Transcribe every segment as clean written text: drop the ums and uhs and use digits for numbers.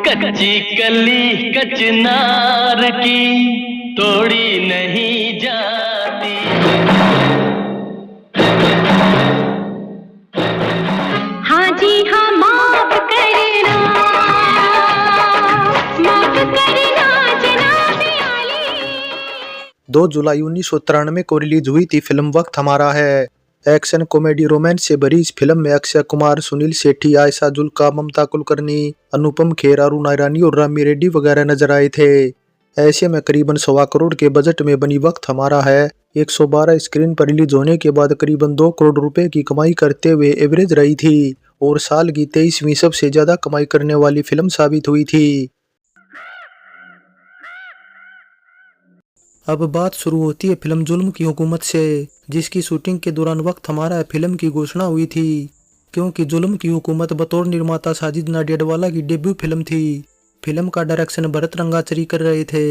कच्ची कली कचनार की तोड़ी नहीं जाती। हाँ जी हाँ, माफ करना जनाबे आली। 2 जुलाई 1993 को रिलीज हुई थी फिल्म वक्त हमारा है। एक्शन कॉमेडी रोमांस से भरी इस फिल्म में अक्षय कुमार, सुनील शेट्टी, आयशा जुल्का, ममता कुलकर्णी, अनुपम खेर, अरुण ईरानी और रामी रेड्डी वगैरह नजर आए थे। ऐसे में करीबन 1.25 करोड़ के बजट में बनी वक्त हमारा है 112 स्क्रीन पर रिलीज होने के बाद करीबन 2 करोड़ रुपए की कमाई करते हुए एवरेज रही थी और साल की 23वीं सबसे ज्यादा कमाई करने वाली फिल्म साबित हुई थी। अब बात शुरू होती है फिल्म जुल्म की हुकूमत से, जिसकी शूटिंग के दौरान वक्त हमारा है फिल्म की घोषणा हुई थी। क्योंकि जुल्म की हुकूमत बतौर निर्माता साजिद नाडियाडवाला की डेब्यू फिल्म थी। फिल्म का डायरेक्शन भरत रंगाचरी कर रहे थे,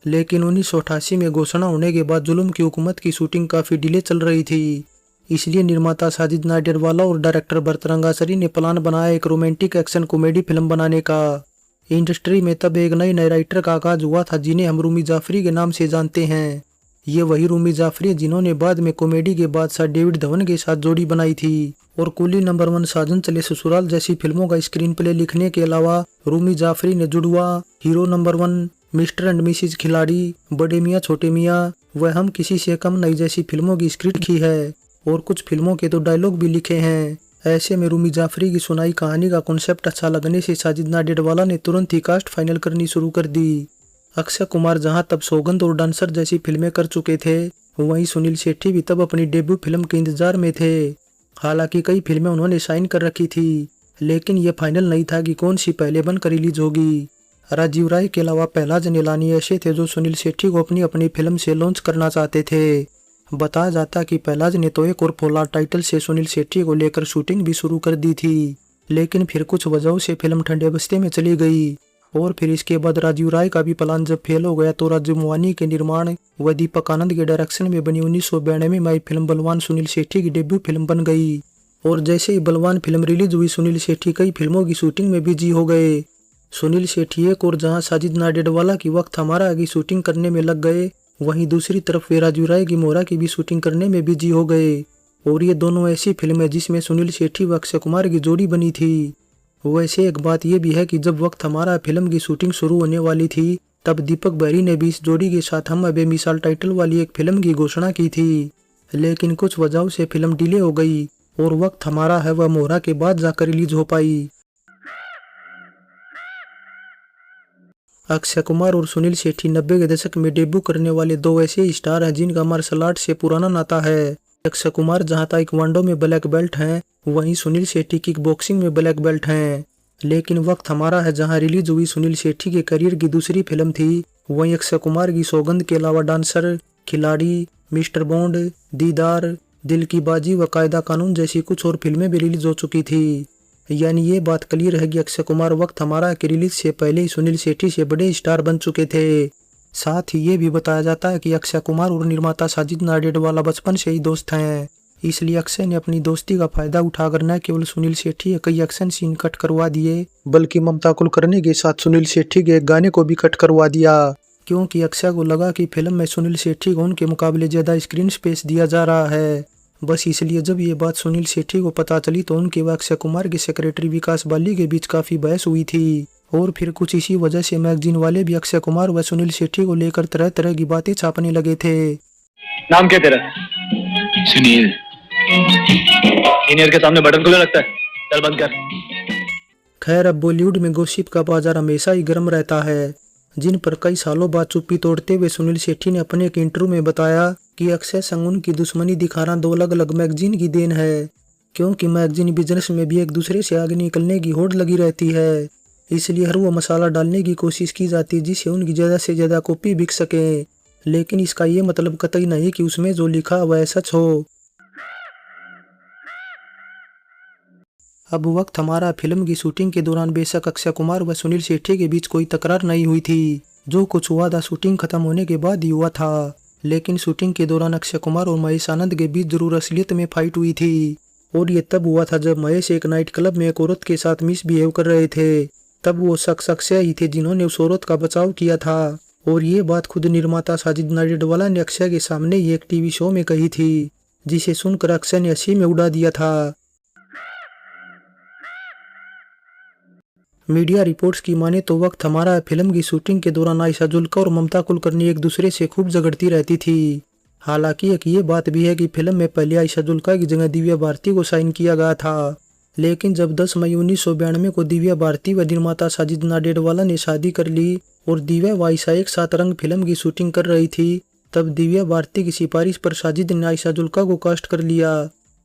लेकिन 1988 में घोषणा होने के बाद जुल्म की हुकूमत की शूटिंग काफी डिले चल रही थी। इसलिए निर्माता साजिद नाडियाडवाला और डायरेक्टर भरत रंगाचरी ने प्लान बनाया एक रोमांटिक एक्शन कॉमेडी फिल्म बनाने का। इंडस्ट्री में तब एक नए राइटर का आगाज हुआ था, जिन्हें हम रूमी जाफरी के नाम से जानते हैं। ये वही रूमी जाफरी जिन्होंने बाद में कॉमेडी के बादशाह डेविड धवन के साथ जोड़ी बनाई थी और कुली नंबर 1, साजन चले ससुराल जैसी फिल्मों का स्क्रीन प्ले लिखने के अलावा रूमी जाफरी ने जुड़वा, hero number 1, mister and Mrs खिलाड़ी, बड़े मियाँ छोटे मियाँ, व हम किसी से कम नहीं जैसी फिल्मों की स्क्रिप्ट की है और कुछ फिल्मों के तो डायलॉग भी लिखे हैं। ऐसे में रूमी जाफरी की सुनाई कहानी का कॉन्सेप्ट अच्छा लगने से साजिद नाडियाडवाला ने तुरंत ही कास्ट फाइनल करनी शुरू कर दी। अक्षय कुमार जहां तब सौगंध और डांसर जैसी फिल्में कर चुके थे, वहीं सुनील शेट्टी भी तब अपनी डेब्यू फिल्म के इंतजार में थे। हालांकि कई फिल्में उन्होंने साइन कर रखी थी, लेकिन ये फाइनल नहीं था कि कौन सी पहले बनकर रिलीज होगी। राजीव राय के अलावा पहलाज नीलानी ऐसे थे जो सुनील शेट्टी को अपनी फिल्म से लॉन्च करना चाहते थे। बताया जाता कि पहलाज ने तो एक और फौलाद टाइटल से सुनील शेट्टी को लेकर शूटिंग भी शुरू कर दी थी, लेकिन फिर कुछ वजहों से फिल्म ठंडे बस्ते में चली गई। और फिर इसके बाद राजीव राय का भी प्लान जब फेल हो गया तो राजू मोहानी के निर्माण व दीपक आनंद के डायरेक्शन में बनी 1992 में आई फिल्म बलवान सुनील शेट्टी की डेब्यू फिल्म बन गई। और जैसे ही बलवान फिल्म रिलीज हुई, सुनील शेट्टी कई फिल्मों की शूटिंग में बिजी हो गए। सुनील शेट्टी एक और जहां साजिद नाडियाडवाला की वक्त हमारा की शूटिंग करने में लग गए, वहीं दूसरी तरफ वे राजीव राय की मोहरा की भी शूटिंग करने में बिजी हो गए। और ये दोनों ऐसी फिल्म है जिसमें सुनील शेट्टी व अक्षय कुमार की जोड़ी बनी थी। वैसे एक बात यह भी है कि जब वक्त हमारा फिल्म की शूटिंग शुरू होने वाली थी, तब दीपक बहरी ने भी इस जोड़ी के साथ हम बेमिसाल टाइटल वाली एक फिल्म की घोषणा की थी। लेकिन कुछ वजहों से फिल्म डिले हो गई और वक्त हमारा है वह मोहरा के बाद जाकर रिलीज हो पाई। अक्षय कुमार और सुनील शेट्टी 90 के दशक में डेब्यू करने वाले दो ऐसे स्टार हैं जिनका मार्शल आर्ट से पुराना नाता है। अक्षय कुमार जहां ताइक्वांडो में ब्लैक बेल्ट हैं, वहीं सुनील शेट्टी किक बॉक्सिंग में ब्लैक बेल्ट हैं। लेकिन वक्त हमारा है जहां रिलीज हुई सुनील शेट्टी के करियर की दूसरी फिल्म थी, वहीं अक्षय कुमार की सौगंध के अलावा डांसर, खिलाड़ी, मिस्टर बॉन्ड, दीदार, दिल की बाजी व कायदा कानून जैसी कुछ और फिल्में भी रिलीज हो चुकी थी। यानी ये बात क्लियर है कि अक्षय कुमार वक्त हमारा की रिलीज से पहले ही सुनील शेट्टी से बड़े स्टार बन चुके थे। साथ ही ये भी बताया जाता है कि अक्षय कुमार और निर्माता साजिद नाडियाडवाला बचपन से ही दोस्त हैं। इसलिए अक्षय ने अपनी दोस्ती का फायदा उठाकर न केवल सुनील शेट्टी के कई एक्शन सीन कट करवा दिए, बल्कि ममता कुलकर्णी के साथ सुनील शेट्टी के एक गाने को भी कट करवा दिया। क्योंकि अक्षय को लगा कि फिल्म में सुनील शेट्टी को उनके मुकाबले ज्यादा स्क्रीन स्पेस दिया जा रहा है। बस इसलिए जब ये बात सुनील शेट्टी को पता चली तो उनके व अक्षय कुमार के सेक्रेटरी विकास बाली के बीच काफी बहस हुई थी। और फिर कुछ इसी वजह से मैगजीन वाले भी अक्षय कुमार व सुनील शेट्टी को लेकर तरह तरह की बातें छापने लगे थे। नाम क्या तेरा? सुनील। सीनियर के सामने बटन खुला लगता है, चल बंद कर। खैर, अब बॉलीवुड में गॉसिप का बाजार हमेशा ही गर्म रहता है, जिन पर कई सालों बाद चुप्पी तोड़ते हुए सुनील शेट्टी ने अपने एक इंटरव्यू में बताया कि अक्षय संग उनकी दुश्मनी दिखाना दो अलग अलग मैगजीन की देन है। क्योंकि मैगजीन बिजनेस में भी एक दूसरे से आगे निकलने की होड़ लगी रहती है, इसलिए हर वो मसाला डालने की कोशिश की जाती है जिससे उनकी ज़्यादा से ज़्यादा कॉपी बिक सके। लेकिन इसका ये मतलब कतई नहीं कि उसमें जो लिखा वह सच हो। अब वक्त हमारा फिल्म की शूटिंग के दौरान बेशक अक्षय कुमार व सुनील शेट्टी के बीच कोई तकरार नहीं हुई थी। जो कुछ हुआ था शूटिंग खत्म होने के बाद ही हुआ था। लेकिन शूटिंग के दौरान अक्षय कुमार और महेश आनंद के बीच जरूर असलियत में फाइट हुई थी। और ये तब हुआ था जब महेश एक नाइट क्लब में एक औरत के साथ मिसबिहेव कर रहे थे। तब वो शख्स अक्षय ही थे जिन्होंने उस औरत का बचाव किया था। और ये बात खुद निर्माता साजिद नाडियाडवाला ने अक्षय के सामने ही एक टीवी शो में कही थी, जिसे सुनकर अक्षय ने हंसी में उड़ा दिया था। मीडिया रिपोर्ट्स की माने तो वक्त हमारा है फिल्म की शूटिंग के दौरान आयशा जुल्का और ममता कुलकर्णी एक दूसरे से खूब झगड़ती रहती थी। हालांकि एक ये बात भी है कि फिल्म में पहले आयशा जुल्का की जगह दिव्या भारती को साइन किया गया था, लेकिन जब 10 मई 1992 को दिव्या भारती व निर्माता साजिद नाडियाडवाला ने शादी कर ली और दिव्या व आयशा एक साथ रंग फिल्म की शूटिंग कर रही थी, तब दिव्या भारती की सिफारिश पर साजिद ने आयशा जुल्का को कास्ट कर लिया,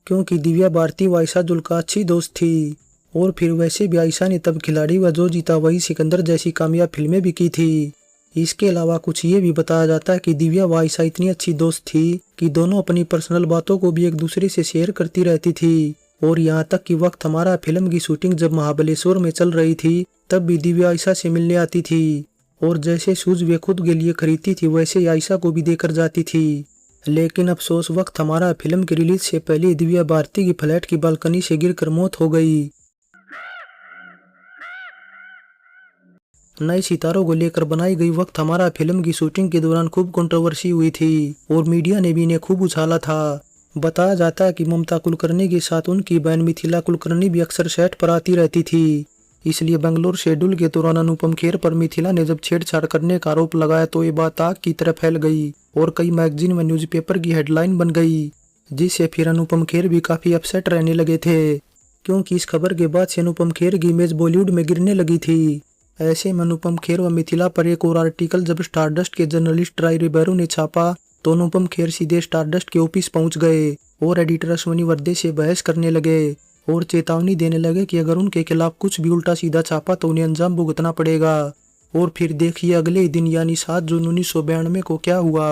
क्योंकि दिव्या भारती व आयशा जुल्का अच्छी दोस्त थी। और फिर वैसे भी आयशा ने तब खिलाड़ी व जो जीता वही सिकंदर जैसी कामयाब फिल्में भी की थी। इसके अलावा कुछ ये भी बताया जाता है कि दिव्या व आयशा इतनी अच्छी दोस्त थी कि दोनों अपनी पर्सनल बातों को भी एक दूसरे से शेयर करती रहती थी। और यहाँ तक कि वक्त हमारा फिल्म की शूटिंग जब महाबलेश्वर में चल रही थी, तब भी दिव्या आयशा से मिलने आती थी और जैसे शूज वे खुद के लिए खरीदती थी वैसे ही आयशा को भी देकर जाती थी। लेकिन अफसोस वक्त हमारा फिल्म की रिलीज से पहले दिव्या भारती की फ्लैट की बालकनी से गिरकर मौत हो गई। नए सितारों को लेकर बनाई गई वक्त हमारा फिल्म की शूटिंग के दौरान खूब कंट्रोवर्सी हुई थी और मीडिया ने भी इन्हें खूब उछाला था। बताया जाता है कि ममता कुलकर्णी के साथ उनकी बहन मिथिला कुलकर्णी भी अक्सर सेट पर आती रहती थी, इसलिए बेंगलोर शेड्यूल के दौरान अनुपम खेर पर मिथिला ने जब छेड़छाड़ करने का आरोप लगाया तो ये बात आग की तरह फैल गई और कई मैगजीन व न्यूज़पेपर की हेडलाइन बन गई, जिससे फिर अनुपम खेर भी काफी अपसेट रहने लगे थे, क्योंकि इस खबर के बाद से अनुपम खेर की इमेज बॉलीवुड में गिरने लगी थी। ऐसे में अनुपम खेर व मिथिला पर एक और आर्टिकल जब स्टारडस्ट के जर्नलिस्ट ट्राई रिबेरो ने छापा तो अनुपम खेर सीधे स्टारडस्ट के ऑफिस पहुंच गए और एडिटर अश्वनी वर्दे से बहस करने लगे और चेतावनी देने लगे कि अगर उनके खिलाफ कुछ भी उल्टा सीधा छापा तो उन्हें अंजाम भुगतना पड़ेगा। और फिर देखिए अगले ही दिन यानी 7 जून 1992 को क्या हुआ।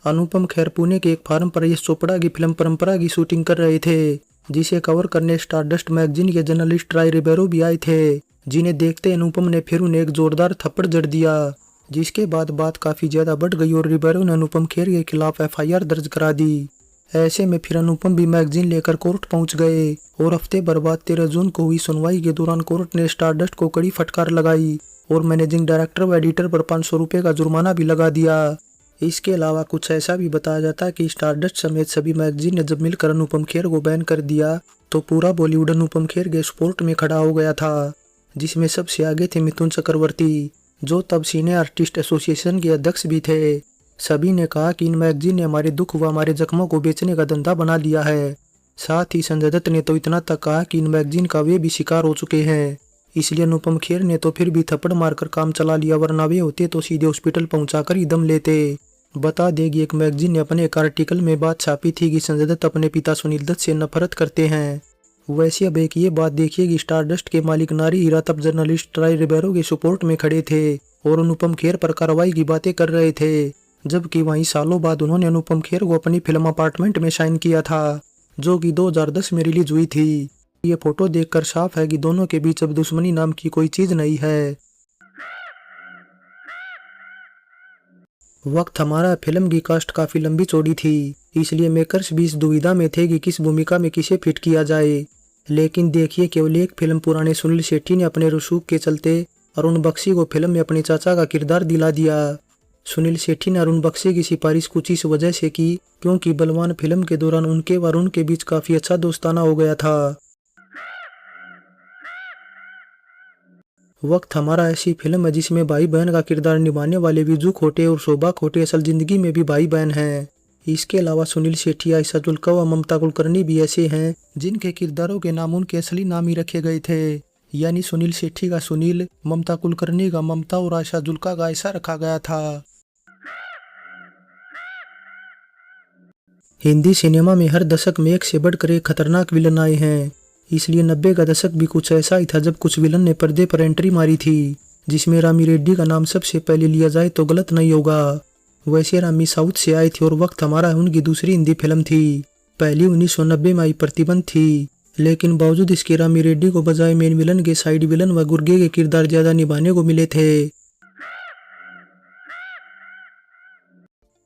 अनुपम खेर पुणे के एक फार्म पर यश चोपड़ा की फिल्म परंपरा की शूटिंग कर रहे थे, जिसे कवर करने स्टारडस्ट मैगजीन के जर्नलिस्ट ट्राई रिबेरो भी आए थे, जिन्हें देखते अनुपम ने फिर उन्हें एक जोरदार थप्पड़ जड़ दिया, जिसके बाद बात काफी ज्यादा बढ़ गई और रिबेरो ने अनुपम खेर के खिलाफ एफआईआर दर्ज करा दी। ऐसे में फिर अनुपम भी मैगजीन लेकर कोर्ट पहुंच गए और हफ्ते भर बाद 13 जून को हुई सुनवाई के दौरान कोर्ट ने स्टारडस्ट को कड़ी फटकार लगाई और मैनेजिंग डायरेक्टर व एडिटर पर 500 रुपये का जुर्माना भी लगा दिया। इसके अलावा कुछ ऐसा भी बताया जाता है कि स्टारडस्ट समेत सभी मैगजीन ने जब मिलकर अनुपम खेर को बैन कर दिया तो पूरा बॉलीवुड अनुपम खेर के सपोर्ट में खड़ा हो गया था, जिसमें सबसे आगे थे मिथुन चक्रवर्ती, जो तब सिने आर्टिस्ट एसोसिएशन के अध्यक्ष भी थे। सभी ने कहा कि इन मैगजीन ने हमारे दुख व हमारे जख्मों को बेचने का धंधा बना लिया है। साथ ही संजय दत्त ने तो इतना तक कहा कि इन मैगजीन का वे भी शिकार हो चुके हैं, इसलिए अनुपम खेर ने तो फिर भी थप्पड़ मारकर काम चला लिया, वरना वे होते तो सीधे हॉस्पिटल पहुंचाकर ही दम लेते। बता देगी एक मैगजीन ने अपने एक आर्टिकल में बात छापी थी कि संजय दत्त अपने पिता सुनील दत्त से नफरत करते हैं। वैसे अब एक ये बात देखिए कि स्टारडस्ट के मालिक नारी हीरा तब जर्नलिस्ट ट्राई रिबेरो के सपोर्ट में खड़े थे और अनुपम खेर पर कार्रवाई की बातें कर रहे थे, जबकि वहीं सालों बाद उन्होंने अनुपम खेर को अपनी फिल्म अपार्टमेंट में साइन किया था, जो कि 2010 में रिलीज हुई थी। ये फोटो देखकर साफ है कि दोनों के बीच अब दुश्मनी नाम की कोई चीज नहीं है। वक्त हमारा फिल्म की कास्ट काफी लंबी चौड़ी थी, इसलिए मेकर्स भी इस दुविधा में थे कि किस भूमिका में किसे फिट किया जाए। लेकिन देखिए केवल एक फिल्म पुराने सुनील शेट्टी ने अपने रसूख के चलते अरुण बख्शी को फिल्म में अपने चाचा का किरदार दिला दिया। सुनील शेट्टी ने अरुण बख्शी की सिफारिश कुछ इस वजह से की क्योंकि बलवान फिल्म के दौरान उनके व अरुण के बीच काफी अच्छा दोस्ताना हो गया था। वक्त हमारा ऐसी फिल्म है जिसमें भाई बहन का किरदार निभाने वाले विजू खोटे और शोभा खोटे असल जिंदगी में भी भाई बहन हैं। इसके अलावा सुनील शेट्टी, आयशा जुल्का व ममता कुलकर्णी भी ऐसे हैं जिनके किरदारों के नाम उनके असली नाम ही रखे गए थे, यानी सुनील शेट्टी का सुनील, ममता कुलकर्णी का ममता और आयशा जुल्का का आयशा रखा गया था। हिंदी सिनेमा में हर दशक में एक से बढ़कर एक खतरनाक विलन आए हैं, इसलिए 90 का दशक भी कुछ ऐसा ही था जब कुछ विलन ने पर्दे पर एंट्री मारी थी, जिसमें रामी रेड्डी का नाम सबसे पहले लिया जाए तो गलत नहीं होगा। वैसे रामी साउथ से आई थी और वक्त हमारा उनकी दूसरी हिंदी फिल्म थी। पहली 1990 में आई प्रतिबंध थी, लेकिन बावजूद इसके रामी रेड्डी को बजाय मेन विलन के साइड विलन व गुर्गे के किरदार ज्यादा निभाने को मिले थे।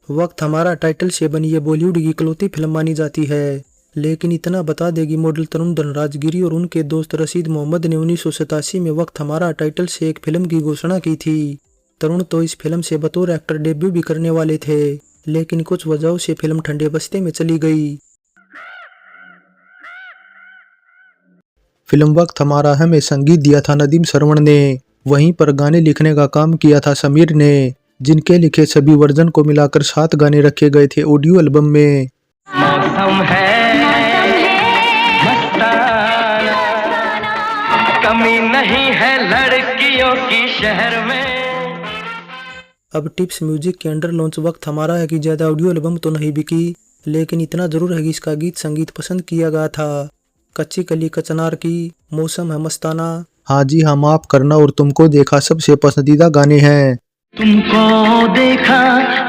वक्त हमारा टाइटल से बनी ये बॉलीवुड की इकलौती फिल्म मानी जाती है लेकिन इतना बता देगी मॉडल तरुण धनराजगिरी और उनके दोस्त रशीद मोहम्मद ने 1987 में वक्त हमारा टाइटल से एक फिल्म की घोषणा की थी। तरुण तो इस फिल्म से बतौर एक्टर डेब्यू भी करने वाले थे, लेकिन कुछ वजहों से फिल्म ठंडे बस्ते में चली गई। फिल्म वक्त हमारा है में संगीत दिया था नदीम श्रवण ने, वहीं पर गाने लिखने का काम किया था समीर ने, जिनके लिखे सभी वर्जन को मिलाकर 7 गाने रखे गए थे ऑडियो एल्बम में। मौसम है मस्ताना, कमी नहीं है लड़कियों की शहर में। अब टिप्स म्यूजिक के अंडर लॉन्च वक्त हमारा है कि ज्यादा ऑडियो एल्बम तो नहीं बिकी, लेकिन इतना जरूर है कि इसका गीत संगीत पसंद किया गया था। कच्ची कली कचनार की, मौसम है मस्ताना, हाँ जी हाँ माफ करना और तुमको देखा सबसे पसंदीदा गाने हैं। तुमको देखा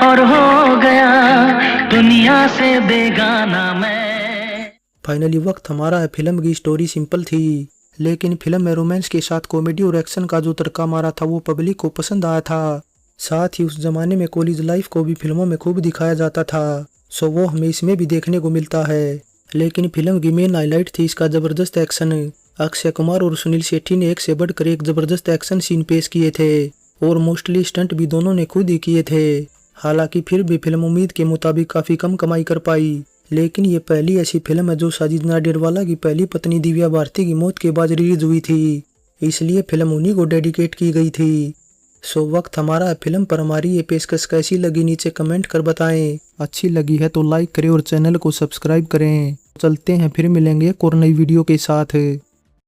और हो गया दुनिया से बेगाना मैं। फाइनली वक्त हमारा है फिल्म की स्टोरी सिंपल थी, लेकिन फिल्म में रोमांस के साथ कॉमेडी और एक्शन का जो तड़का मारा था वो पब्लिक को पसंद आया था। साथ ही उस जमाने में कॉलेज लाइफ को भी फिल्मों में खूब दिखाया जाता था, सो वो हमें इसमें भी देखने को मिलता है। लेकिन फिल्म की मेन हाईलाइट थी इसका जबरदस्त एक्शन। अक्षय कुमार और सुनील शेट्टी ने एक से बढ़कर एक जबरदस्त एक्शन सीन पेश किए थे और मोस्टली स्टंट भी दोनों ने खुद ही किए थे। हालांकि फिर भी फिल्म उम्मीद के मुताबिक काफी कम कमाई कर पाई, लेकिन ये पहली ऐसी फिल्म है जो साजिद नाडियाडवाला की पहली पत्नी दिव्या भारती की मौत के बाद रिलीज हुई थी, इसलिए फिल्म उन्हीं को डेडिकेट की गई थी। सो वक्त हमारा फिल्म पर हमारी ये पेशकश कैसी लगी नीचे कमेंट कर बताएं। अच्छी लगी है तो लाइक करें और चैनल को सब्सक्राइब करें। चलते हैं, फिर मिलेंगे एक और नई वीडियो के साथ।